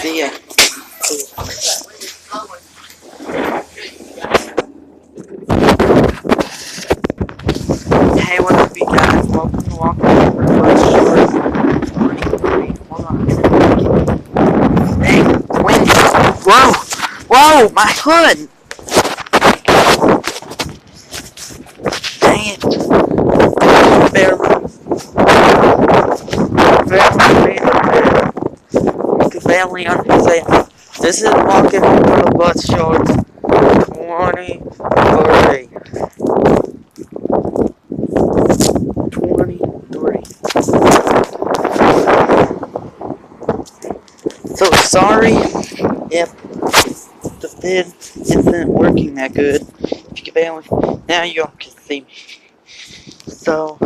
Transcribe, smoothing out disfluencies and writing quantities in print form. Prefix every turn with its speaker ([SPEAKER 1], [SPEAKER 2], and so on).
[SPEAKER 1] See ya. Hey, what up, you guys? Welcome to Walking Over Bus Shorts 23. Hold on. Dang, windy. Whoa! Whoa, my hood! Dang it. Barely understand. This is Walking Over the Bus Shorts 23. 23. So sorry if the vid isn't working that good. If you can bear with, now you all can see me. So